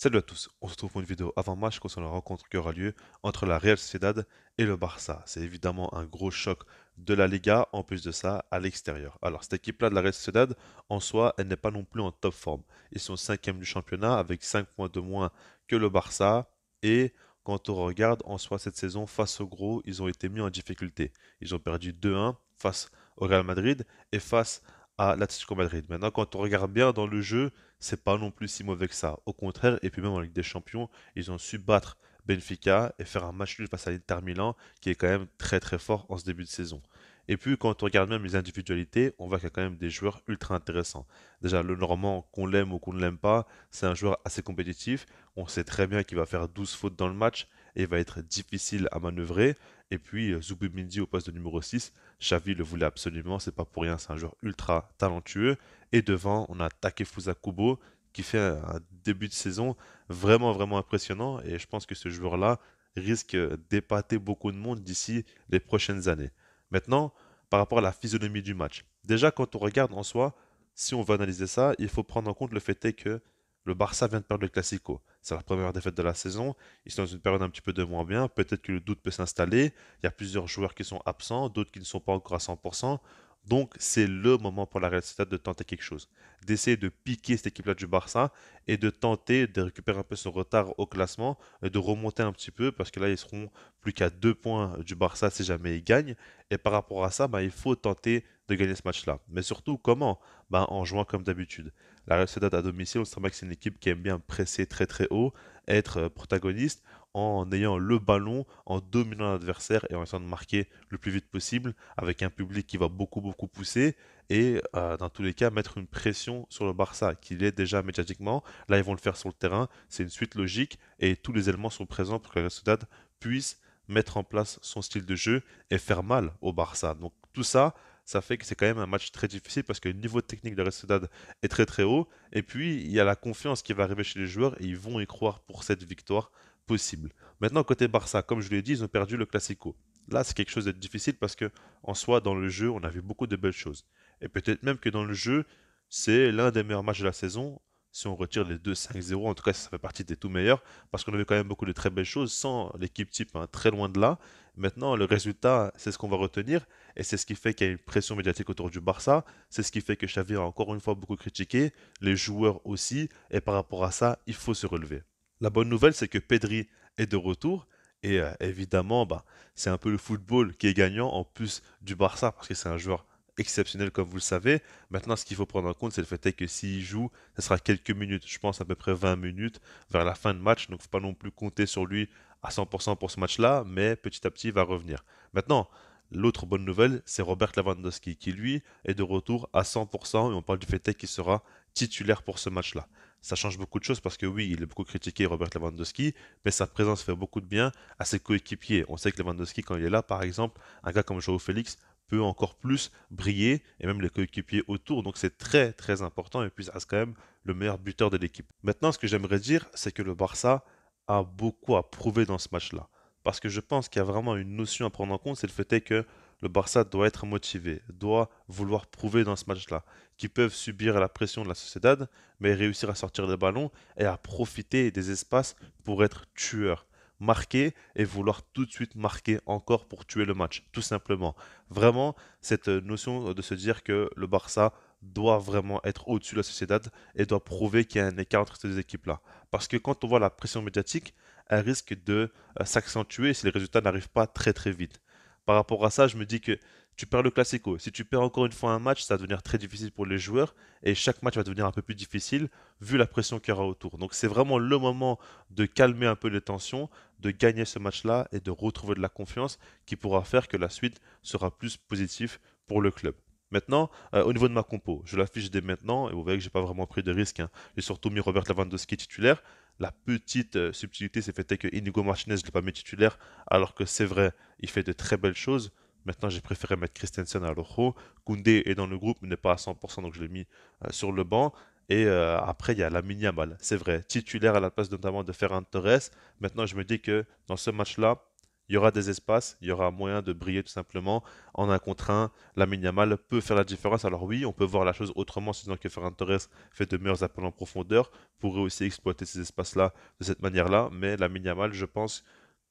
Salut à tous, on se retrouve pour une vidéo avant-match concernant la rencontre qui aura lieu entre la Real Sociedad et le Barça. C'est évidemment un gros choc de la Liga, en plus de ça, à l'extérieur. Alors, cette équipe-là de la Real Sociedad, en soi, elle n'est pas non plus en top forme. Ils sont cinquième du championnat avec 5 points de moins que le Barça. Et quand on regarde en soi cette saison, face au gros, ils ont été mis en difficulté. Ils ont perdu 2-1 face au Real Madrid et face à l'Atlético Madrid. Maintenant, quand on regarde bien dans le jeu, c'est pas non plus si mauvais que ça. Au contraire, et puis même en Ligue des Champions, ils ont su battre Benfica et faire un match nul face à l'Inter Milan, qui est quand même très très fort en ce début de saison. Et puis quand on regarde même les individualités, on voit qu'il y a quand même des joueurs ultra intéressants. Déjà, le Normand, qu'on l'aime ou qu'on ne l'aime pas, c'est un joueur assez compétitif. On sait très bien qu'il va faire 12 fautes dans le match et il va être difficile à manœuvrer. Et puis Zubimendi au poste de numéro 6, Xavi le voulait absolument, c'est pas pour rien, c'est un joueur ultra talentueux. Et devant, on a Takefusa Kubo qui fait un début de saison vraiment, vraiment impressionnant. Et je pense que ce joueur-là risque d'épater beaucoup de monde d'ici les prochaines années. Maintenant, par rapport à la physionomie du match. Déjà, quand on regarde en soi, si on veut analyser ça, il faut prendre en compte le fait est que le Barça vient de perdre le Classico. C'est la première défaite de la saison. Ils sont dans une période un petit peu de moins bien. Peut-être que le doute peut s'installer. Il y a plusieurs joueurs qui sont absents, d'autres qui ne sont pas encore à 100%. Donc, c'est le moment pour la Real Sociedad de tenter quelque chose, d'essayer de piquer cette équipe-là du Barça et de tenter de récupérer un peu son retard au classement, et de remonter un petit peu parce que là, ils seront plus qu'à 2 points du Barça si jamais ils gagnent. Et par rapport à ça, il faut tenter de gagner ce match-là. Mais surtout, comment? En jouant comme d'habitude. La Real Sociedad à domicile, on sait bien que c'est une équipe qui aime bien presser très très haut, être protagoniste en ayant le ballon, en dominant l'adversaire et en essayant de marquer le plus vite possible avec un public qui va beaucoup beaucoup pousser et dans tous les cas mettre une pression sur le Barça qui l'est déjà médiatiquement. Là ils vont le faire sur le terrain, c'est une suite logique et tous les éléments sont présents pour que la Real Sociedad puisse mettre en place son style de jeu et faire mal au Barça. Donc tout ça, ça fait que c'est quand même un match très difficile parce que le niveau technique de la Real Sociedad est très très haut et puis il y a la confiance qui va arriver chez les joueurs et ils vont y croire pour cette victoire possible. Maintenant, côté Barça, comme je l'ai dit, ils ont perdu le Classico. Là, c'est quelque chose de difficile parce que, en soi, dans le jeu, on a vu beaucoup de belles choses. Et peut-être même que dans le jeu, c'est l'un des meilleurs matchs de la saison. Si on retire les 2-5-0, en tout cas, ça fait partie des tout meilleurs, parce qu'on a vu quand même beaucoup de très belles choses sans l'équipe type, hein, très loin de là. Maintenant, le résultat, c'est ce qu'on va retenir, et c'est ce qui fait qu'il y a une pression médiatique autour du Barça, c'est ce qui fait que Xavi a encore une fois beaucoup critiqué, les joueurs aussi, et par rapport à ça, il faut se relever. La bonne nouvelle, c'est que Pedri est de retour. Et évidemment, c'est un peu le football qui est gagnant en plus du Barça parce que c'est un joueur exceptionnel comme vous le savez. Maintenant, ce qu'il faut prendre en compte, c'est le fait est que s'il joue, ce sera quelques minutes, je pense à peu près 20 minutes vers la fin de match. Donc, il ne faut pas non plus compter sur lui à 100% pour ce match-là, mais petit à petit, il va revenir. Maintenant, l'autre bonne nouvelle, c'est Robert Lewandowski qui, lui, est de retour à 100% et on parle du fait est qu'il sera titulaire pour ce match-là. Ça change beaucoup de choses parce que oui, il est beaucoup critiqué, Robert Lewandowski, mais sa présence fait beaucoup de bien à ses coéquipiers. On sait que Lewandowski, quand il est là, par exemple, un gars comme Joao Félix peut encore plus briller et même les coéquipiers autour. Donc c'est très très important et puis ça reste quand même le meilleur buteur de l'équipe. Maintenant, ce que j'aimerais dire, c'est que le Barça a beaucoup à prouver dans ce match-là. Parce que je pense qu'il y a vraiment une notion à prendre en compte, c'est le fait est que le Barça doit être motivé, doit vouloir prouver dans ce match-là qu'ils peuvent subir la pression de la Sociedad, mais réussir à sortir le ballon et à profiter des espaces pour être tueur. Marquer et vouloir tout de suite marquer encore pour tuer le match, tout simplement. Vraiment, cette notion de se dire que le Barça doit vraiment être au-dessus de la Sociedad et doit prouver qu'il y a un écart entre ces deux équipes-là. Parce que quand on voit la pression médiatique, elle risque de s'accentuer si les résultats n'arrivent pas très très vite. Par rapport à ça, je me dis que tu perds le Classico. Si tu perds encore une fois un match, ça va devenir très difficile pour les joueurs et chaque match va devenir un peu plus difficile vu la pression qu'il y aura autour. Donc c'est vraiment le moment de calmer un peu les tensions, de gagner ce match-là et de retrouver de la confiance qui pourra faire que la suite sera plus positive pour le club. Maintenant, au niveau de ma compo, je l'affiche dès maintenant et vous voyez que j'ai pas vraiment pris de risque, hein. J'ai surtout mis Robert Lewandowski titulaire. La petite subtilité, c'est fait que Inigo Martinez ne l'ai pas mis titulaire, alors que c'est vrai, il fait de très belles choses. Maintenant, j'ai préféré mettre Christensen à l'Oro. Koundé est dans le groupe, mais n'est pas à 100%, donc je l'ai mis sur le banc. Et après, il y a Lamine Yamal, c'est vrai, titulaire à la place notamment de Ferran Torres. Maintenant, je me dis que dans ce match-là, il y aura des espaces, il y aura moyen de briller tout simplement en un contre un. Lamine Yamal peut faire la différence. Alors oui, on peut voir la chose autrement, sinon que Ferran Torres fait de meilleurs appels en profondeur, pourrait aussi exploiter ces espaces-là de cette manière-là, mais Lamine Yamal, je pense,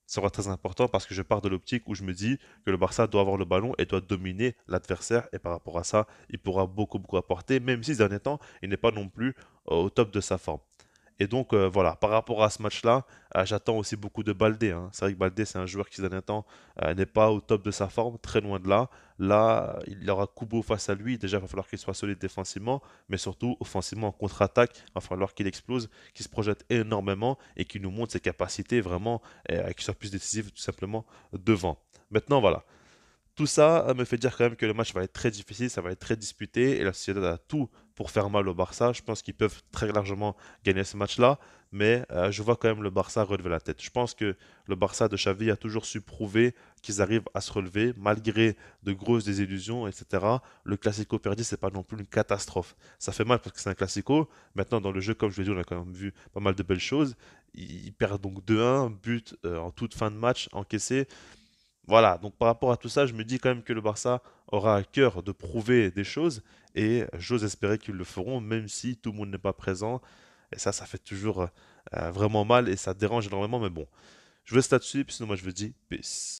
sera très important parce que je pars de l'optique où je me dis que le Barça doit avoir le ballon et doit dominer l'adversaire et par rapport à ça, il pourra beaucoup apporter, même si ces derniers temps, il n'est pas non plus au top de sa forme. Et donc voilà, par rapport à ce match-là, j'attends aussi beaucoup de Baldé, hein. C'est vrai que Baldé, c'est un joueur qui ces derniers temps n'est pas au top de sa forme, très loin de là. Là, il aura Kubo face à lui. Déjà, il va falloir qu'il soit solide défensivement, mais surtout offensivement en contre-attaque. Il va falloir qu'il explose, qu'il se projette énormément et qu'il nous montre ses capacités vraiment, qu'il soit plus décisif tout simplement devant. Maintenant, voilà. Tout ça me fait dire quand même que le match va être très difficile, ça va être très disputé et la Sociedad a tout pour faire mal au Barça. Je pense qu'ils peuvent très largement gagner ce match-là, mais je vois quand même le Barça relever la tête. Je pense que le Barça de Xavi a toujours su prouver qu'ils arrivent à se relever malgré de grosses désillusions, etc. Le Classico perdu, c'est pas non plus une catastrophe. Ça fait mal parce que c'est un Classico. Maintenant, dans le jeu, comme je l'ai dit, on a quand même vu pas mal de belles choses. Ils perdent donc 2-1, but en toute fin de match encaissé. Voilà, donc par rapport à tout ça, je me dis quand même que le Barça aura à cœur de prouver des choses et j'ose espérer qu'ils le feront, même si tout le monde n'est pas présent. Et ça fait toujours vraiment mal et ça dérange énormément, mais bon, je vous laisse là-dessus, puis sinon moi je vous dis peace.